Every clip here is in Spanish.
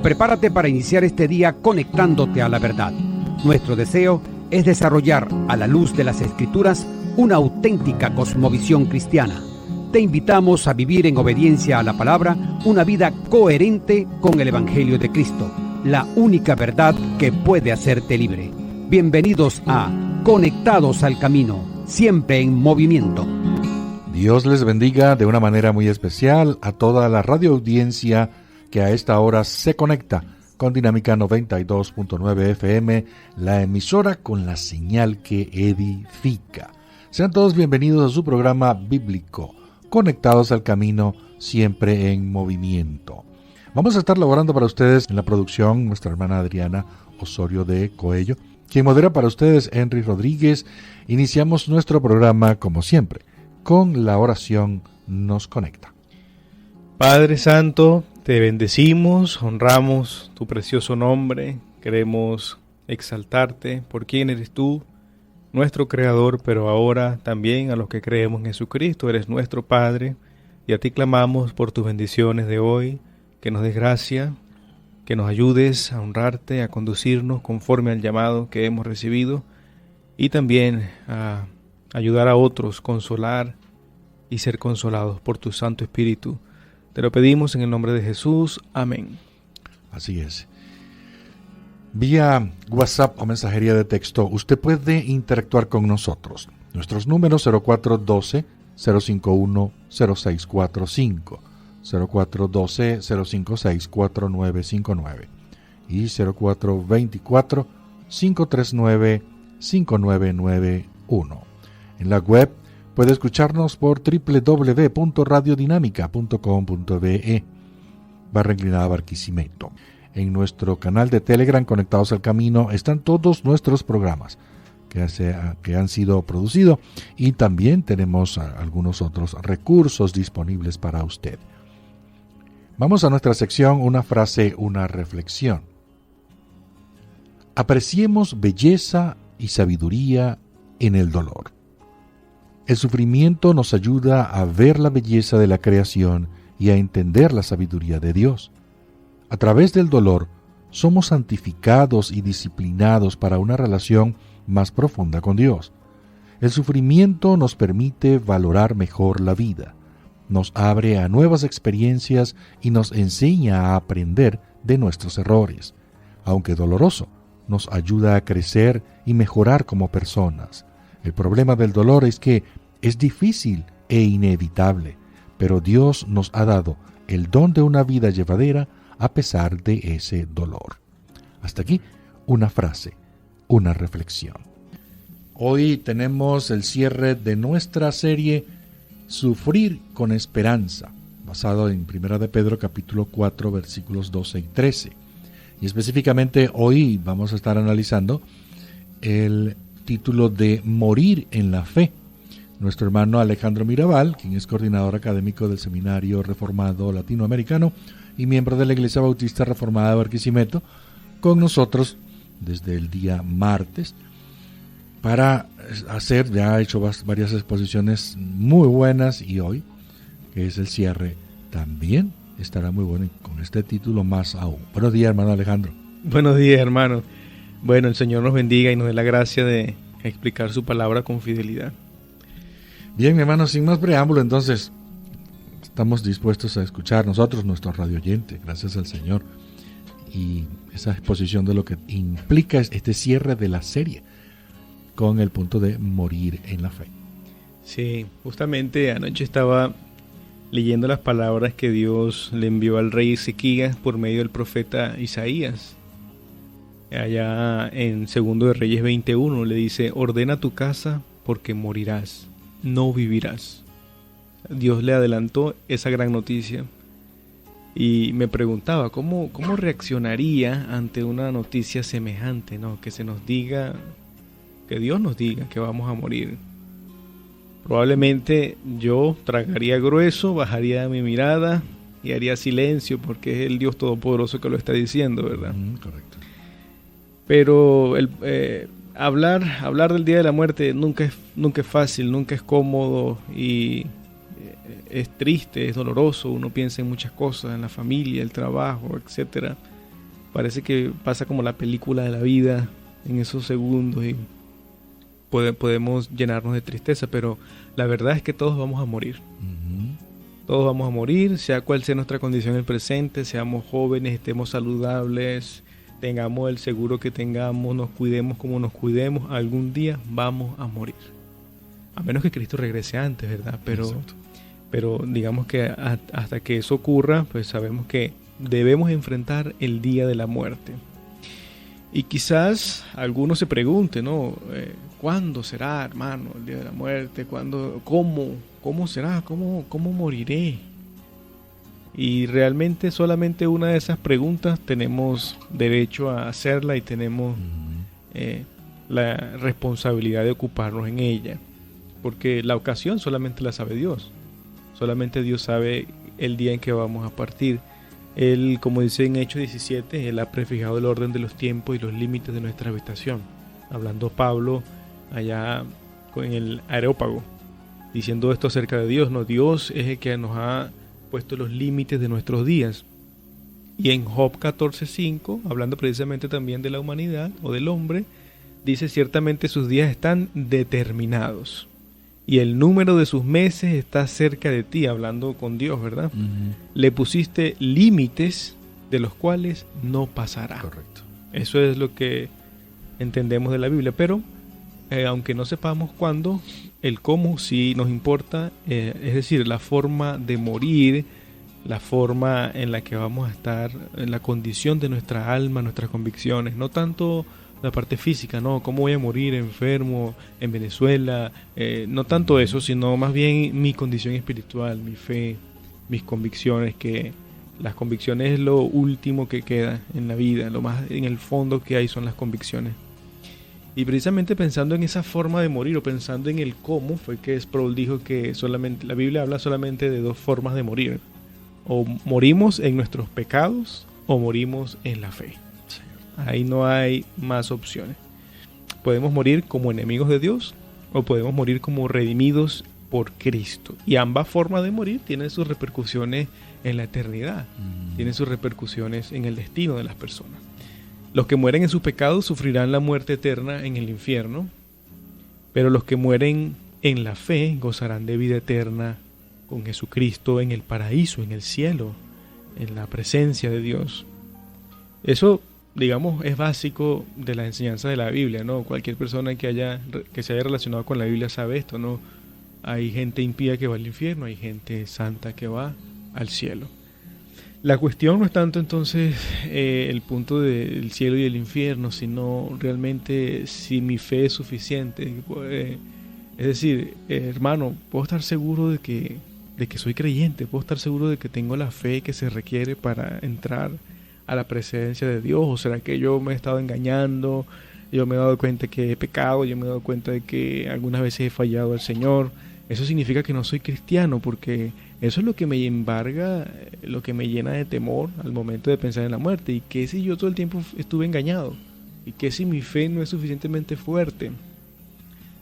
Prepárate para iniciar este día conectándote a la verdad. Nuestro deseo es desarrollar, a la luz de las Escrituras, una auténtica cosmovisión cristiana. Te invitamos a vivir en obediencia a la palabra una vida coherente con el Evangelio de Cristo, la única verdad que puede hacerte libre. Bienvenidos a Conectados al Camino, siempre en movimiento. Dios les bendiga de una manera muy especial a toda la radioaudiencia que a esta hora se conecta con Dinámica 92.9 FM, la emisora con la señal que edifica. Sean todos bienvenidos a su programa bíblico, Conectados al Camino, siempre en movimiento. Vamos a estar laborando para ustedes en la producción nuestra hermana Adriana Osorio de Coello, quien modera para ustedes Henry Rodríguez. Iniciamos nuestro programa como siempre, con la oración nos conecta. Padre Santo, te bendecimos, honramos tu precioso nombre, queremos exaltarte por quién eres tú, nuestro Creador, pero ahora también a los que creemos en Jesucristo, eres nuestro Padre, y a ti clamamos por tus bendiciones de hoy, que nos des gracia, que nos ayudes a honrarte, a conducirnos conforme al llamado que hemos recibido, y también a ayudar a otros, consolar y ser consolados por tu Santo Espíritu. Te lo pedimos en el nombre de Jesús. Amén. Así es. Vía WhatsApp o mensajería de texto, usted puede interactuar con nosotros. Nuestros números 0412-051-0645, 0412-056-4959 y 0424-539-5991. En la web puede escucharnos por www.radiodinámica.com.be /Barquisimeto. En nuestro canal de Telegram, Conectados al Camino, están todos nuestros programas que han sido producidos y también tenemos algunos otros recursos disponibles para usted. Vamos a nuestra sección Una frase, una reflexión. Apreciemos belleza y sabiduría en el dolor. El sufrimiento nos ayuda a ver la belleza de la creación y a entender la sabiduría de Dios. A través del dolor, somos santificados y disciplinados para una relación más profunda con Dios. El sufrimiento nos permite valorar mejor la vida, nos abre a nuevas experiencias y nos enseña a aprender de nuestros errores. Aunque doloroso, nos ayuda a crecer y mejorar como personas. El problema del dolor es que es difícil e inevitable, pero Dios nos ha dado el don de una vida llevadera a pesar de ese dolor. Hasta aquí una frase, una reflexión. Hoy tenemos el cierre de nuestra serie Sufrir con Esperanza, basado en 1 de Pedro capítulo 4 versículos 12 y 13. Y específicamente hoy vamos a estar analizando el título de Morir en la Fe. Nuestro hermano Alejandro Mirabal, quien es coordinador académico del Seminario Reformado Latinoamericano y miembro de la Iglesia Bautista Reformada de Barquisimeto, con nosotros desde el día martes para hacer, ya ha hecho varias exposiciones muy buenas y hoy, que es el cierre, también estará muy bueno y con este título más aún. Buenos días, hermano Alejandro. Buenos días, hermano. Bueno, el Señor nos bendiga y nos dé la gracia de explicar su palabra con fidelidad. Bien, mi hermano, sin más preámbulo, entonces, estamos dispuestos a escuchar nosotros, nuestro radio oyente, gracias al Señor, y esa exposición de lo que implica este cierre de la serie, con el punto de morir en la fe. Sí, justamente anoche estaba leyendo las palabras que Dios le envió al rey Ezequías por medio del profeta Isaías. Allá en 2 de Reyes 21 le dice: ordena tu casa porque morirás, no vivirás. Dios le adelantó esa gran noticia y me preguntaba cómo reaccionaría ante una noticia semejante, ¿no? Que se nos diga, que Dios nos diga que vamos a morir. Probablemente yo tragaría grueso, bajaría mi mirada y haría silencio porque es el Dios Todopoderoso que lo está diciendo, ¿verdad? Correcto. Pero hablar del día de la muerte nunca es fácil, nunca es cómodo y es triste, es doloroso. Uno piensa en muchas cosas, en la familia, el trabajo, etcétera. parece que pasa como la película de la vida en esos segundos y podemos llenarnos de tristeza, pero la verdad es que todos vamos a morir. Todos vamos a morir, sea cual sea nuestra condición en el presente, seamos jóvenes, estemos saludables, tengamos el seguro que tengamos, nos cuidemos como nos cuidemos, algún día vamos a morir. A menos que Cristo regrese antes, ¿verdad? Pero digamos que hasta que eso ocurra, pues sabemos que debemos enfrentar el día de la muerte. Y quizás algunos se pregunten, ¿no? ¿Cuándo será, hermano, el día de la muerte? ¿Cuándo? ¿Cómo será? ¿Cómo moriré? Y realmente solamente una de esas preguntas tenemos derecho a hacerla y tenemos la responsabilidad de ocuparnos en ella. Porque la ocasión solamente la sabe Dios. Solamente Dios sabe el día en que vamos a partir. Él, como dice en Hechos 17, Él ha prefijado el orden de los tiempos y los límites de nuestra habitación. Hablando Pablo allá en el Areópago, diciendo esto acerca de Dios. No, Dios es el que nos ha puesto los límites de nuestros días. Y en Job 14:5, hablando precisamente también de la humanidad o del hombre, dice: ciertamente sus días están determinados y el número de sus meses está cerca de ti, hablando con Dios, ¿verdad? Le pusiste límites de los cuales no pasará. Correcto. Eso es lo que entendemos de la Biblia, pero aunque no sepamos cuándo, el cómo sí nos importa, es decir, la forma de morir, la forma en la que vamos a estar, en la condición de nuestra alma, nuestras convicciones, no tanto la parte física, no, cómo voy a morir enfermo en Venezuela, no tanto eso, sino más bien mi condición espiritual, mi fe, mis convicciones, que las convicciones es lo último que queda en la vida, lo más en el fondo que hay son las convicciones. Y precisamente pensando en esa forma de morir o pensando en el cómo, fue que Sproul dijo que solamente la Biblia habla solamente de dos formas de morir: o morimos en nuestros pecados o morimos en la fe. Ahí no hay más opciones. Podemos morir como enemigos de Dios o podemos morir como redimidos por Cristo. Y ambas formas de morir tienen sus repercusiones en la eternidad. Tienen sus repercusiones en el destino de las personas. Los que mueren en sus pecados sufrirán la muerte eterna en el infierno, pero los que mueren en la fe gozarán de vida eterna con Jesucristo en el paraíso, en el cielo, en la presencia de Dios. Eso, digamos, es básico de la enseñanza de la Biblia, ¿no? Cualquier persona que se haya relacionado con la Biblia sabe esto, ¿no? Hay gente impía que va al infierno, hay gente santa que va al cielo. La cuestión no es tanto entonces el punto del cielo y el infierno, sino realmente si mi fe es suficiente. Es decir, hermano, puedo estar seguro de que soy creyente, puedo estar seguro de que tengo la fe que se requiere para entrar a la presencia de Dios. ¿O será que yo me he estado engañando? Yo me he dado cuenta que he pecado, yo me he dado cuenta de que algunas veces he fallado al Señor. Eso significa que no soy cristiano, porque eso es lo que me embarga, lo que me llena de temor al momento de pensar en la muerte. ¿Y qué si yo todo el tiempo estuve engañado? ¿Y qué si mi fe no es suficientemente fuerte?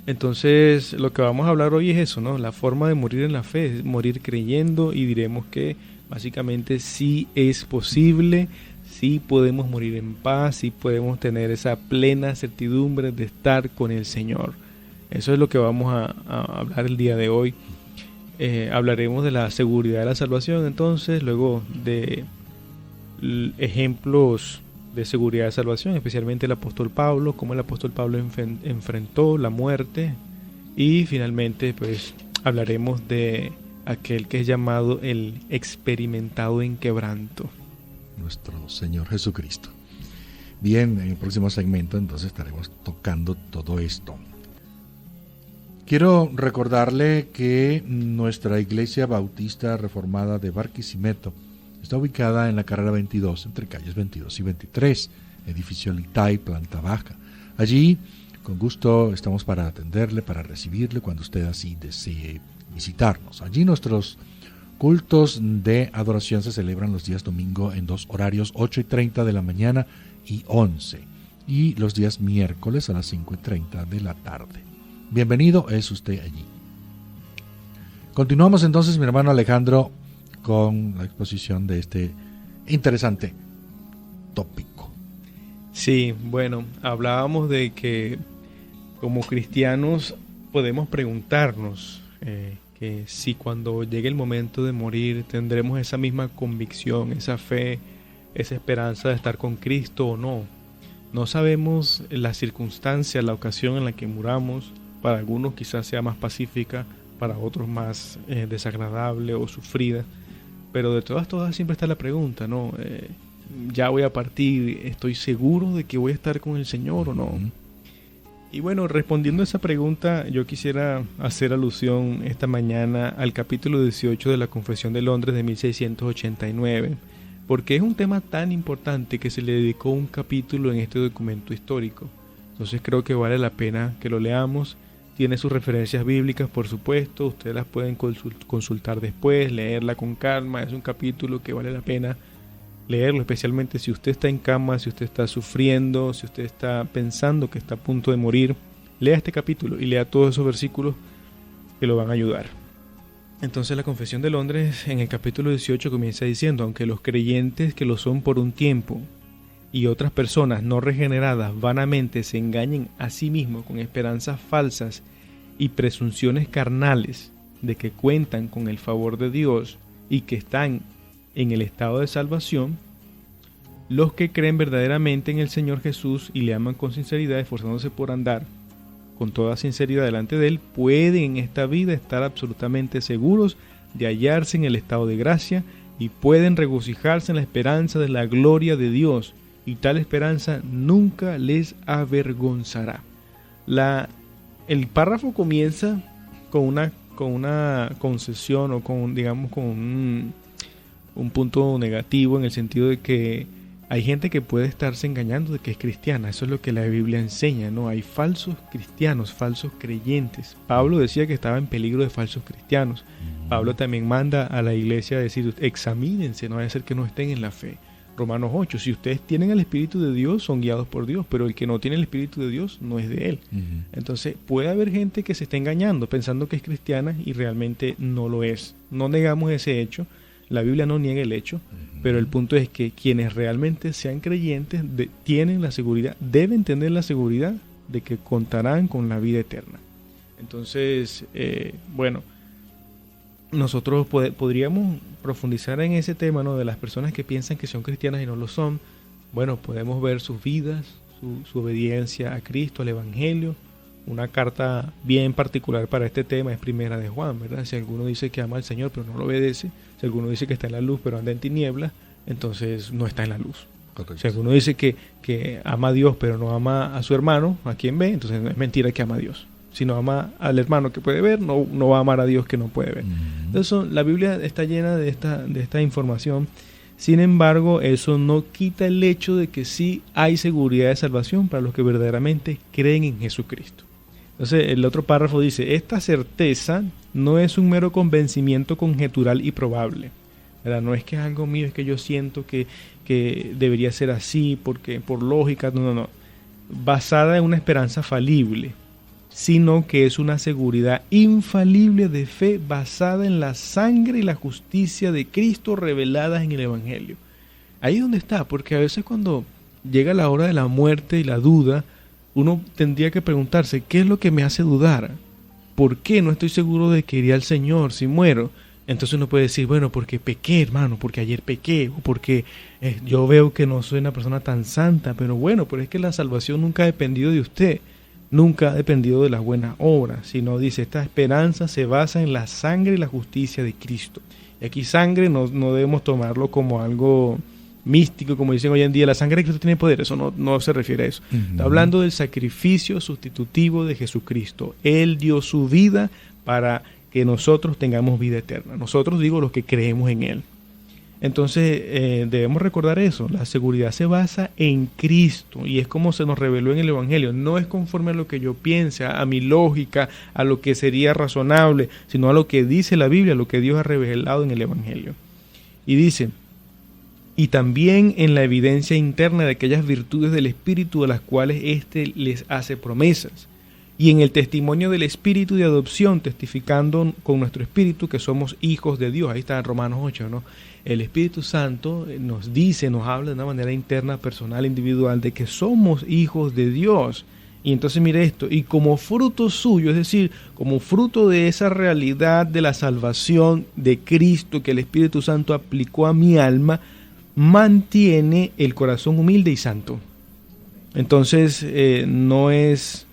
Entonces, lo que vamos a hablar hoy es eso, ¿no? La forma de morir en la fe, es morir creyendo, y diremos que básicamente sí es posible, sí podemos morir en paz, sí podemos tener esa plena certidumbre de estar con el Señor. Eso es lo que vamos a hablar el día de hoy. Hablaremos de la seguridad de la salvación, entonces, luego de ejemplos de seguridad de salvación, especialmente el apóstol Pablo, cómo el apóstol Pablo enfrentó la muerte, y finalmente pues hablaremos de aquel que es llamado el experimentado en quebranto, nuestro Señor Jesucristo. Bien, en el próximo segmento entonces estaremos tocando todo esto. Quiero recordarle que nuestra Iglesia Bautista Reformada de Barquisimeto está ubicada en la carrera 22, entre calles 22 y 23, edificio Litay, planta baja. Allí, con gusto, estamos para atenderle, para recibirle cuando usted así desee visitarnos. Allí nuestros cultos de adoración se celebran los días domingo en dos horarios, 8:30 de la mañana y 11, y los días miércoles a las 5:30 de la tarde. Bienvenido es usted allí. Continuamos entonces, mi hermano Alejandro, con la exposición de este interesante tópico. Sí, bueno, hablábamos de que como cristianos podemos preguntarnos que si cuando llegue el momento de morir tendremos esa misma convicción, esa fe, esa esperanza de estar con Cristo o no. No sabemos la circunstancia, la ocasión en la que muramos. Para algunos quizás sea más pacífica, para otros más desagradable o sufrida. Pero de todas siempre está la pregunta, ¿no? Ya voy a partir, ¿estoy seguro de que voy a estar con el Señor o no? Y bueno, respondiendo a esa pregunta, yo quisiera hacer alusión esta mañana al capítulo 18 de la Confesión de Londres de 1689, porque es un tema tan importante que se le dedicó un capítulo en este documento histórico. Entonces creo que vale la pena que lo leamos. Tiene sus referencias bíblicas, por supuesto, ustedes las pueden consultar después, leerla con calma. Es un capítulo que vale la pena leerlo, especialmente si usted está en cama, si usted está sufriendo, si usted está pensando que está a punto de morir. Lea este capítulo y lea todos esos versículos que lo van a ayudar. Entonces la Confesión de Londres en el capítulo 18 comienza diciendo: aunque los creyentes que lo son por un tiempo y otras personas no regeneradas vanamente se engañen a sí mismos con esperanzas falsas y presunciones carnales de que cuentan con el favor de Dios y que están en el estado de salvación, los que creen verdaderamente en el Señor Jesús y le aman con sinceridad, esforzándose por andar con toda sinceridad delante de Él, pueden en esta vida estar absolutamente seguros de hallarse en el estado de gracia y pueden regocijarse en la esperanza de la gloria de Dios, y tal esperanza nunca les avergonzará. El párrafo comienza con una concesión o con, digamos, con un punto negativo, en el sentido de que hay gente que puede estarse engañando de que es cristiana. Eso es lo que la Biblia enseña, ¿no? Hay falsos cristianos, falsos creyentes. Pablo decía que estaba en peligro de falsos cristianos. Pablo también manda a la iglesia a decir: examínense, no vaya a ser que no estén en la fe. Romanos 8, si ustedes tienen el Espíritu de Dios, son guiados por Dios, pero el que no tiene el Espíritu de Dios no es de Él. Entonces puede haber gente que se está engañando pensando que es cristiana y realmente no lo es. No negamos ese hecho, la Biblia no niega el hecho, pero el punto es que quienes realmente sean creyentes tienen la seguridad, deben tener la seguridad de que contarán con la vida eterna. Entonces, bueno, nosotros podríamos profundizar en ese tema, ¿no? De las personas que piensan que son cristianas y no lo son. Bueno, podemos ver sus vidas, su obediencia a Cristo, al Evangelio. Una carta bien particular para este tema es Primera de Juan, ¿verdad? Si alguno dice que ama al Señor pero no lo obedece, si alguno dice que está en la luz pero anda en tinieblas, entonces no está en la luz. Correcto. Si alguno dice que ama a Dios pero no ama a su hermano, a quien ve, entonces es mentira que ama a Dios. Si no ama al hermano que puede ver, no va a amar a Dios que no puede ver. Entonces la Biblia está llena de esta información. Sin embargo, eso no quita el hecho de que sí hay seguridad de salvación para los que verdaderamente creen en Jesucristo. Entonces el otro párrafo dice: esta certeza no es un mero convencimiento conjetural y probable, ¿verdad? No es que es algo mío, es que yo siento que debería ser así porque por lógica, no. Basada en una esperanza falible, sino que es una seguridad infalible de fe basada en la sangre y la justicia de Cristo reveladas en el Evangelio. Ahí es donde está, porque a veces cuando llega la hora de la muerte y la duda, uno tendría que preguntarse: ¿qué es lo que me hace dudar? ¿Por qué no estoy seguro de que iría al Señor si muero? Entonces uno puede decir: bueno, porque pequé, hermano, porque ayer pequé, o porque yo veo que no soy una persona tan santa. Pero bueno, pero es que la salvación nunca ha dependido de usted, nunca ha dependido de las buenas obras, sino dice: esta esperanza se basa en la sangre y la justicia de Cristo. Y aquí sangre no debemos tomarlo como algo místico, como dicen hoy en día, la sangre de Cristo tiene poder. Eso no se refiere a eso. Está hablando del sacrificio sustitutivo de Jesucristo. Él dio su vida para que nosotros tengamos vida eterna. Nosotros, digo, los que creemos en Él. Entonces debemos recordar eso. La seguridad se basa en Cristo y es como se nos reveló en el Evangelio. No es conforme a lo que yo piense, a mi lógica, a lo que sería razonable, sino a lo que dice la Biblia, a lo que Dios ha revelado en el Evangelio. Y dice: y también en la evidencia interna de aquellas virtudes del Espíritu a las cuales éste les hace promesas. y en el testimonio del Espíritu de adopción, testificando con nuestro espíritu que somos hijos de Dios. Ahí está en Romanos 8, ¿no? El Espíritu Santo nos dice, nos habla de una manera interna, personal, individual, de que somos hijos de Dios. Y entonces mire esto, y como fruto suyo, es decir, como fruto de esa realidad de la salvación de Cristo que el Espíritu Santo aplicó a mi alma, mantiene el corazón humilde y santo. Entonces no es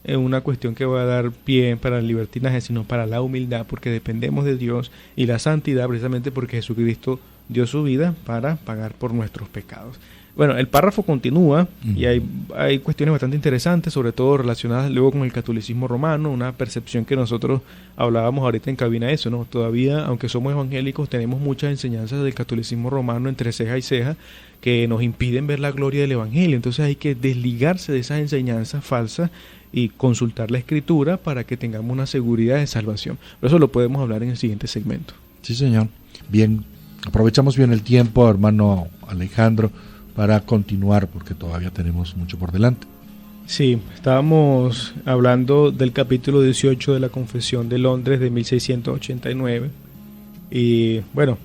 una cuestión que va a dar pie para el libertinaje, sino para la humildad, porque dependemos de Dios, y la santidad precisamente porque Jesucristo dio su vida para pagar por nuestros pecados. Bueno, el párrafo continúa y hay cuestiones bastante interesantes, sobre todo relacionadas luego con el catolicismo romano, una percepción que nosotros hablábamos ahorita en cabina eso, ¿no? Todavía, aunque somos evangélicos, tenemos muchas enseñanzas del catolicismo romano entre ceja y ceja que nos impiden ver la gloria del evangelio. Entonces hay que desligarse de esas enseñanzas falsas y consultar la escritura para que tengamos una seguridad de salvación. Pero eso lo podemos hablar en el siguiente segmento. Sí, señor. Bien, aprovechamos bien el tiempo, hermano Alejandro, para continuar, porque todavía tenemos mucho por delante. Sí, estábamos hablando del capítulo 18 de la Confesión de Londres de 1689 y bueno,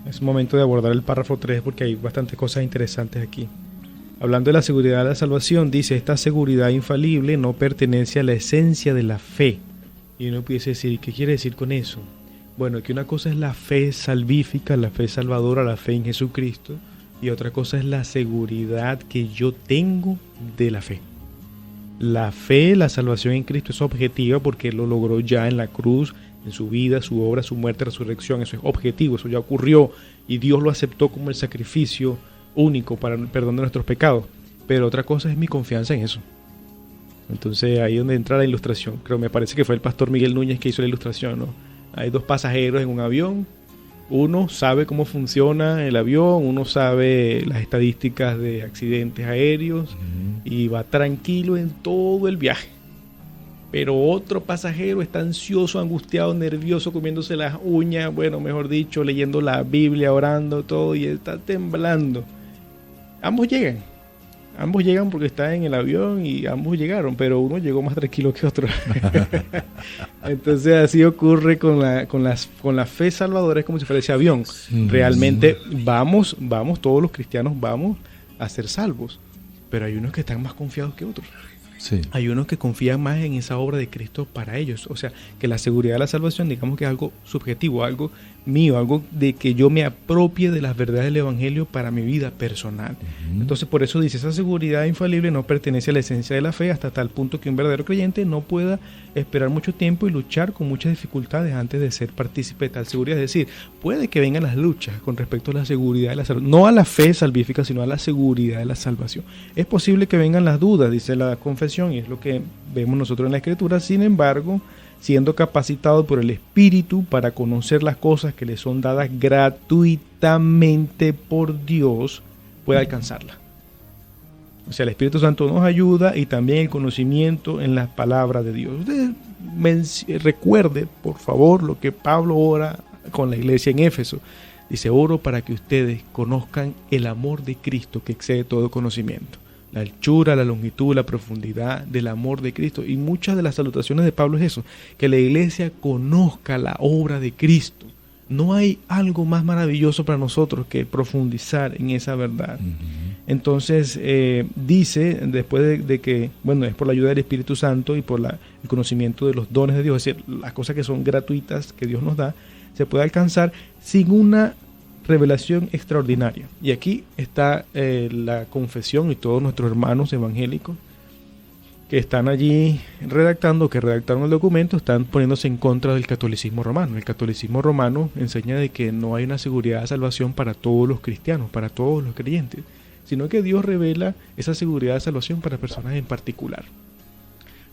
es momento de abordar el párrafo 3 porque hay bastantes cosas interesantes aquí. Hablando de la seguridad de la salvación, dice, esta seguridad infalible no pertenece a la esencia de la fe. Y uno pudiese decir, ¿qué quiere decir con eso? Bueno, que una cosa es la fe salvífica, la fe salvadora, la fe en Jesucristo, y otra cosa es la seguridad que yo tengo de la fe. La fe, la salvación en Cristo es objetiva porque Él lo logró ya en la cruz, en su vida, su obra, su muerte, resurrección. Eso es objetivo, eso ya ocurrió y Dios lo aceptó como el sacrificio único para el perdón de nuestros pecados. Pero otra cosa es mi confianza en eso. Entonces ahí es donde entra la ilustración. Creo, me parece que fue el pastor Miguel Núñez que hizo la ilustración, ¿no? Hay dos pasajeros en un avión. Uno sabe cómo funciona el avión, uno sabe las estadísticas de accidentes aéreos y va tranquilo en todo el viaje. Pero otro pasajero está ansioso, angustiado, nervioso, comiéndose las uñas, bueno, mejor dicho, leyendo la Biblia, orando, todo, y está temblando. Ambos llegan porque está en el avión y ambos llegaron, pero uno llegó más tranquilo que otro. Entonces así ocurre con la fe salvadora, es como si fuera ese avión. Realmente vamos, todos los cristianos vamos a ser salvos, pero hay unos que están más confiados que otros. Sí. Hay unos que confían más en esa obra de Cristo para ellos. O sea, que la seguridad de la salvación, digamos que es algo subjetivo, algo mío, algo de que yo me apropie de las verdades del Evangelio para mi vida personal. Entonces, por eso dice, esa seguridad infalible no pertenece a la esencia de la fe hasta tal punto que un verdadero creyente no pueda esperar mucho tiempo y luchar con muchas dificultades antes de ser partícipe de tal seguridad. Es decir, puede que vengan las luchas con respecto a la seguridad de la salvación, no a la fe salvífica, sino a la seguridad de la salvación. Es posible que vengan las dudas, dice la confesión, y es lo que vemos nosotros en la Escritura. Sin embargo, siendo capacitado por el Espíritu para conocer las cosas que le son dadas gratuitamente por Dios, puede alcanzarla. O sea, el Espíritu Santo nos ayuda y también el conocimiento en las palabras de Dios. Usted recuerde, por favor, lo que Pablo ora con la iglesia en Éfeso. Dice, oro para que ustedes conozcan el amor de Cristo que excede todo conocimiento. La anchura, la longitud, la profundidad del amor de Cristo. Y muchas de las salutaciones de Pablo es eso, que la iglesia conozca la obra de Cristo. No hay algo más maravilloso para nosotros que profundizar en esa verdad. Entonces dice, después de que, bueno, es por la ayuda del Espíritu Santo y por el conocimiento de los dones de Dios, es decir, las cosas que son gratuitas que Dios nos da, se puede alcanzar sin una revelación extraordinaria. Y aquí está la confesión y todos nuestros hermanos evangélicos que están allí que redactaron el documento, están poniéndose en contra del catolicismo romano. El catolicismo romano enseña de que no hay una seguridad de salvación para todos los cristianos, para todos los creyentes, sino que Dios revela esa seguridad de salvación para personas en particular.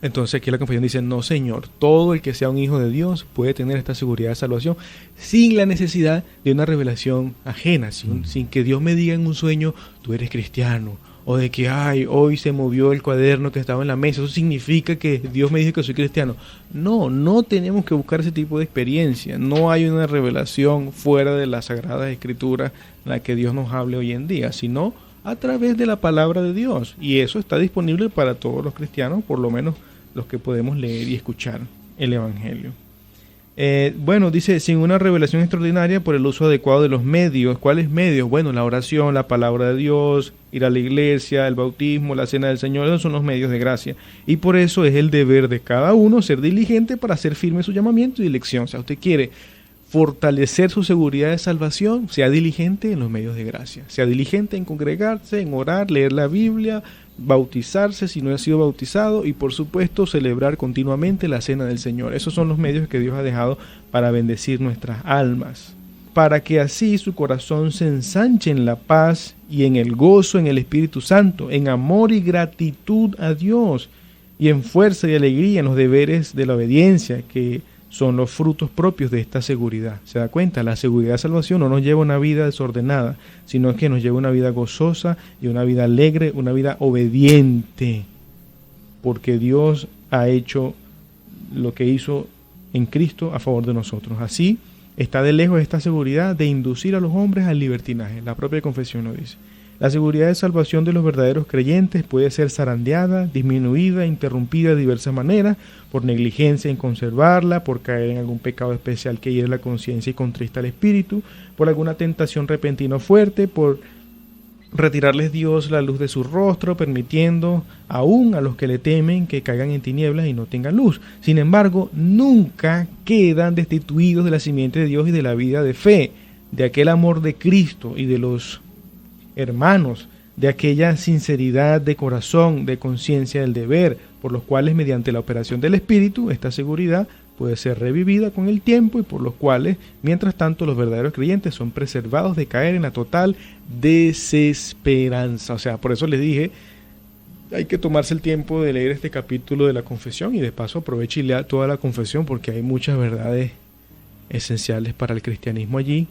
Entonces aquí la confesión dice, no señor, todo el que sea un hijo de Dios puede tener esta seguridad de salvación sin la necesidad de una revelación ajena, sin que Dios me diga en un sueño, tú eres cristiano, o de que hoy se movió el cuaderno que estaba en la mesa, eso significa que Dios me dijo que soy cristiano. No tenemos que buscar ese tipo de experiencia, no hay una revelación fuera de las Sagradas Escrituras en la que Dios nos hable hoy en día, sino a través de la palabra de Dios, y eso está disponible para todos los cristianos, por lo menos los que podemos leer y escuchar el Evangelio. Bueno, dice, sin una revelación extraordinaria por el uso adecuado de los medios. ¿Cuáles medios? Bueno, la oración, la palabra de Dios, ir a la iglesia, el bautismo, la cena del Señor, esos son los medios de gracia. Y por eso es el deber de cada uno ser diligente para hacer firme su llamamiento y elección. O sea, usted quiere fortalecer su seguridad de salvación, sea diligente en los medios de gracia. Sea diligente en congregarse, en orar, leer la Biblia, bautizarse si no ha sido bautizado y por supuesto celebrar continuamente la cena del Señor. Esos son los medios que Dios ha dejado para bendecir nuestras almas, para que así su corazón se ensanche en la paz y en el gozo en el Espíritu Santo, en amor y gratitud a Dios y en fuerza y alegría en los deberes de la obediencia, que son los frutos propios de esta seguridad. ¿Se da cuenta? La seguridad de salvación no nos lleva a una vida desordenada, sino que nos lleva a una vida gozosa y una vida alegre, una vida obediente, porque Dios ha hecho lo que hizo en Cristo a favor de nosotros. Así está de lejos esta seguridad de inducir a los hombres al libertinaje. La propia confesión lo dice. La seguridad de salvación de los verdaderos creyentes puede ser zarandeada, disminuida, interrumpida de diversas maneras, por negligencia en conservarla, por caer en algún pecado especial que hiere la conciencia y contrista al espíritu, por alguna tentación repentina o fuerte, por retirarles Dios la luz de su rostro, permitiendo aún a los que le temen que caigan en tinieblas y no tengan luz. Sin embargo, nunca quedan destituidos de la simiente de Dios y de la vida de fe, de aquel amor de Cristo y de los hermanos, de aquella sinceridad de corazón, de conciencia del deber, por los cuales mediante la operación del Espíritu esta seguridad puede ser revivida con el tiempo y por los cuales, mientras tanto, los verdaderos creyentes son preservados de caer en la total desesperanza. O sea, por eso les dije, hay que tomarse el tiempo de leer este capítulo de la confesión y de paso aproveche y lea toda la confesión porque hay muchas verdades esenciales para el cristianismo allí.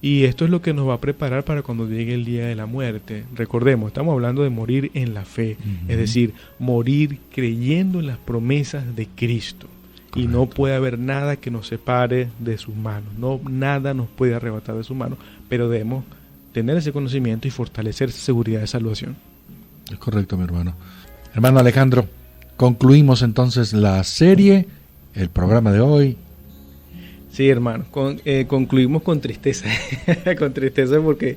Y esto es lo que nos va a preparar para cuando llegue el día de la muerte. Recordemos, estamos hablando de morir en la fe, es decir, morir creyendo en las promesas de Cristo. Correcto. Y no puede haber nada que nos separe de sus manos, no, nada nos puede arrebatar de sus manos, pero debemos tener ese conocimiento y fortalecer esa seguridad de salvación. Es correcto, mi hermano. Hermano Alejandro, concluimos entonces la serie, el programa de hoy. Sí, hermano, concluimos con tristeza, con tristeza porque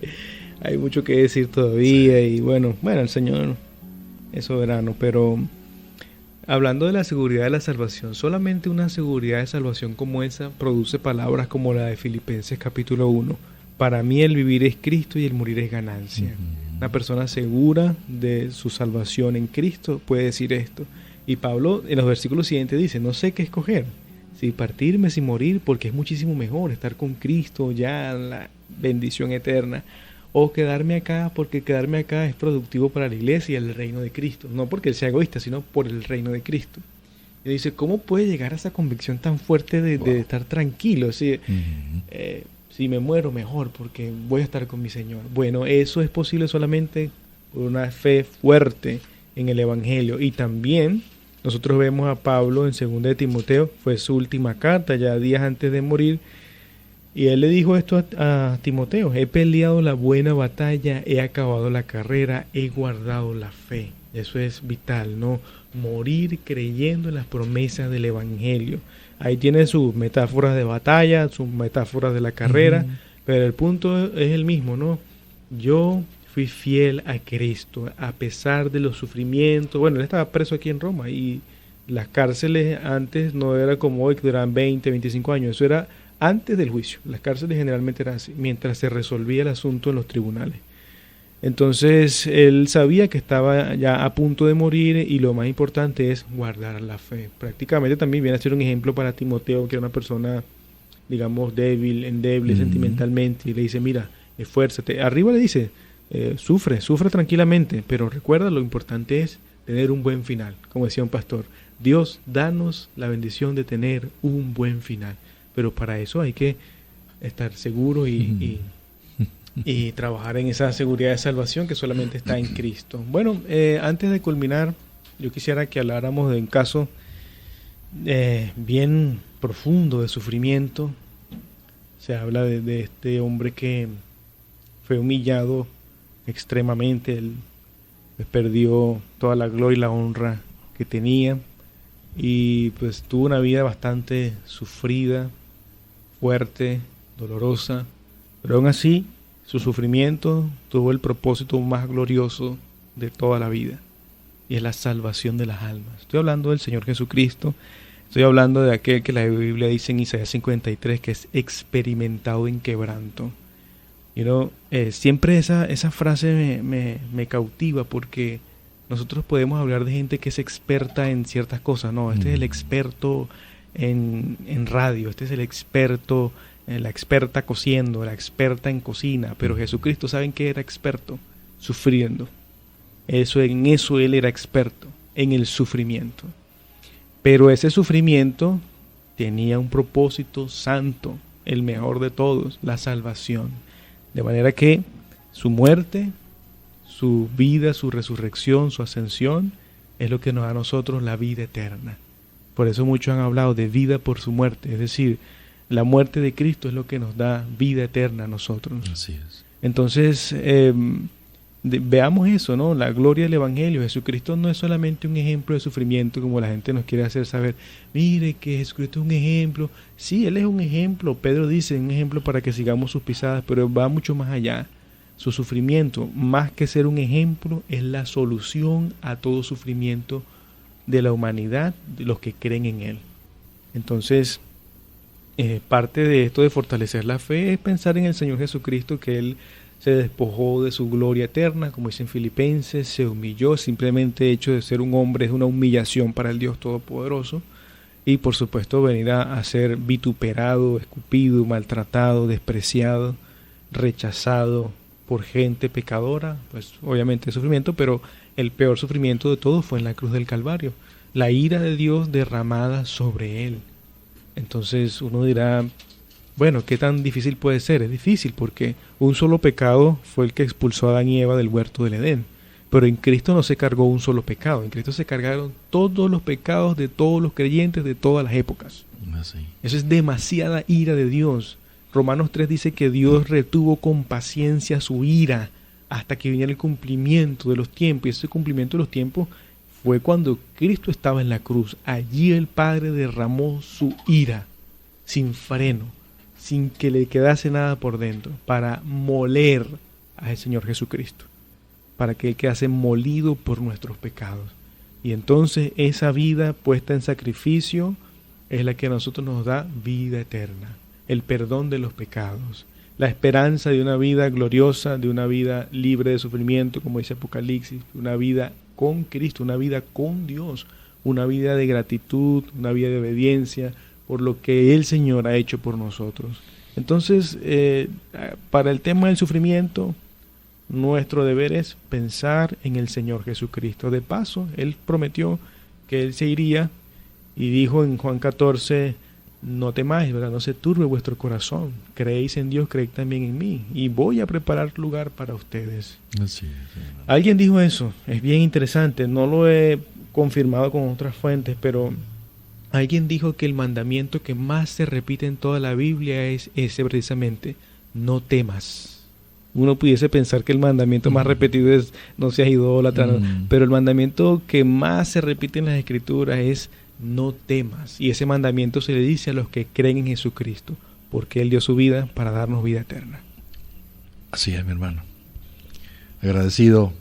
hay mucho que decir todavía y bueno, el Señor es soberano, pero hablando de la seguridad de la salvación, solamente una seguridad de salvación como esa produce palabras como la de Filipenses capítulo 1. Para mí el vivir es Cristo y el morir es ganancia. Una persona segura de su salvación en Cristo puede decir esto. Y Pablo en los versículos siguientes dice, no sé qué escoger. Si partirme, si morir, porque es muchísimo mejor estar con Cristo ya en la bendición eterna, o quedarme acá, porque quedarme acá es productivo para la iglesia y el reino de Cristo, no porque él sea egoísta, sino por el reino de Cristo. Y dice, ¿cómo puede llegar a esa convicción tan fuerte de estar tranquilo? ¿Sí? Si me muero, mejor, porque voy a estar con mi Señor. Bueno, eso es posible solamente por una fe fuerte en el Evangelio. Y también nosotros vemos a Pablo en 2 de Timoteo, fue su última carta, ya días antes de morir, y él le dijo esto a Timoteo, he peleado la buena batalla, he acabado la carrera, he guardado la fe. Eso es vital, ¿no? Morir creyendo en las promesas del Evangelio. Ahí tiene sus metáforas de batalla, sus metáforas de la carrera, pero el punto es el mismo, ¿no? Yo fui fiel a Cristo, a pesar de los sufrimientos. Bueno, él estaba preso aquí en Roma y las cárceles antes no era como hoy, que duran 20, 25 años. Eso era antes del juicio. Las cárceles generalmente eran así, mientras se resolvía el asunto en los tribunales. Entonces, él sabía que estaba ya a punto de morir y lo más importante es guardar la fe. Prácticamente también viene a ser un ejemplo para Timoteo, que era una persona, digamos, endeble sentimentalmente, y le dice, mira, esfuérzate. Arriba le dice, sufre tranquilamente, pero recuerda, lo importante es tener un buen final. Como decía un pastor, Dios, danos la bendición de tener un buen final, pero para eso hay que estar seguro y trabajar en esa seguridad de salvación que solamente está en Cristo. Bueno, antes de culminar, yo quisiera que habláramos de un caso bien profundo de sufrimiento. Se habla de este hombre que fue humillado extremadamente, él perdió toda la gloria y la honra que tenía, y pues tuvo una vida bastante sufrida, fuerte, dolorosa, pero aún así su sufrimiento tuvo el propósito más glorioso de toda la vida, y es la salvación de las almas. Estoy hablando del Señor Jesucristo, estoy hablando de aquel que la Biblia dice en Isaías 53 que es experimentado en quebranto. Siempre esa frase me cautiva, porque nosotros podemos hablar de gente que es experta en ciertas cosas. No, este es el experto en radio, este es el experto, la experta cociendo, la experta en cocina. Pero Jesucristo, ¿saben qué era experto? Sufriendo. En eso Él era experto, en el sufrimiento. Pero ese sufrimiento tenía un propósito santo, el mejor de todos, la salvación. De manera que su muerte, su vida, su resurrección, su ascensión, es lo que nos da a nosotros la vida eterna. Por eso muchos han hablado de vida por su muerte. Es decir, la muerte de Cristo es lo que nos da vida eterna a nosotros. Así es. Entonces, veamos eso, ¿no? La gloria del Evangelio. Jesucristo no es solamente un ejemplo de sufrimiento, como la gente nos quiere hacer saber. Mire que Jesucristo es un ejemplo. Sí, Él es un ejemplo. Pedro dice, un ejemplo para que sigamos sus pisadas, pero va mucho más allá. Su sufrimiento, más que ser un ejemplo, es la solución a todo sufrimiento de la humanidad, de los que creen en Él. Entonces, parte de esto de fortalecer la fe es pensar en el Señor Jesucristo, que Él se despojó de su gloria eterna, como dicen Filipenses, se humilló. Simplemente el hecho de ser un hombre es una humillación para el Dios Todopoderoso. Y por supuesto venir a ser vituperado, escupido, maltratado, despreciado, rechazado por gente pecadora. Pues obviamente sufrimiento, pero el peor sufrimiento de todo fue en la cruz del Calvario. La ira de Dios derramada sobre Él. Entonces uno dirá, bueno, ¿qué tan difícil puede ser? Es difícil porque un solo pecado fue el que expulsó a Adán y Eva del huerto del Edén. Pero en Cristo no se cargó un solo pecado. En Cristo se cargaron todos los pecados de todos los creyentes de todas las épocas. Así. Eso es demasiada ira de Dios. Romanos 3 dice que Dios retuvo con paciencia su ira hasta que viniera el cumplimiento de los tiempos. Y ese cumplimiento de los tiempos fue cuando Cristo estaba en la cruz. Allí el Padre derramó su ira sin freno, sin que le quedase nada por dentro, para moler al Señor Jesucristo, para que Él quedase molido por nuestros pecados. Y entonces esa vida puesta en sacrificio es la que a nosotros nos da vida eterna, el perdón de los pecados, la esperanza de una vida gloriosa, de una vida libre de sufrimiento, como dice Apocalipsis, una vida con Cristo, una vida con Dios, una vida de gratitud, una vida de obediencia por lo que el Señor ha hecho por nosotros. Entonces, para el tema del sufrimiento, nuestro deber es pensar en el Señor Jesucristo. De paso, Él prometió que Él se iría y dijo en Juan 14, no temáis, ¿verdad? No se turbe vuestro corazón. Creéis en Dios, creed también en mí. Y voy a preparar lugar para ustedes. Así es. Alguien dijo eso, es bien interesante, no lo he confirmado con otras fuentes, pero alguien dijo que el mandamiento que más se repite en toda la Biblia es ese precisamente, no temas. Uno pudiese pensar que el mandamiento más repetido es no seas idólatra, ¿no? Pero el mandamiento que más se repite en las Escrituras es no temas. Y ese mandamiento se le dice a los que creen en Jesucristo, porque Él dio su vida para darnos vida eterna. Así es, mi hermano. Agradecido,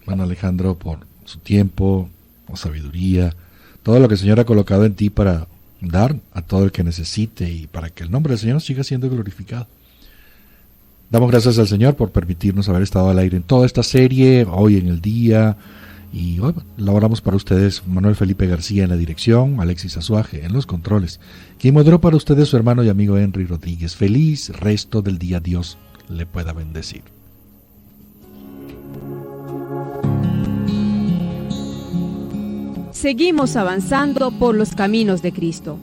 hermano Alejandro, por su tiempo, por sabiduría, todo lo que el Señor ha colocado en ti para dar a todo el que necesite y para que el nombre del Señor siga siendo glorificado. Damos gracias al Señor por permitirnos haber estado al aire en toda esta serie, hoy en el día. Y hoy elaboramos para ustedes Manuel Felipe García en la dirección, Alexis Azuaje en los controles. Quien moderó para ustedes su hermano y amigo Henry Rodríguez. Feliz resto del día, Dios le pueda bendecir. Seguimos avanzando por los caminos de Cristo,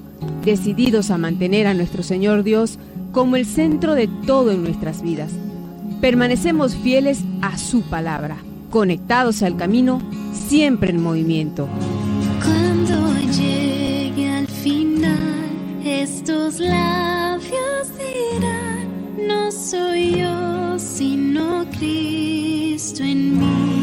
decididos a mantener a nuestro Señor Dios como el centro de todo en nuestras vidas. Permanecemos fieles a su palabra, conectados al camino, siempre en movimiento. Cuando llegue al final, estos labios dirán, no soy yo, sino Cristo en mí.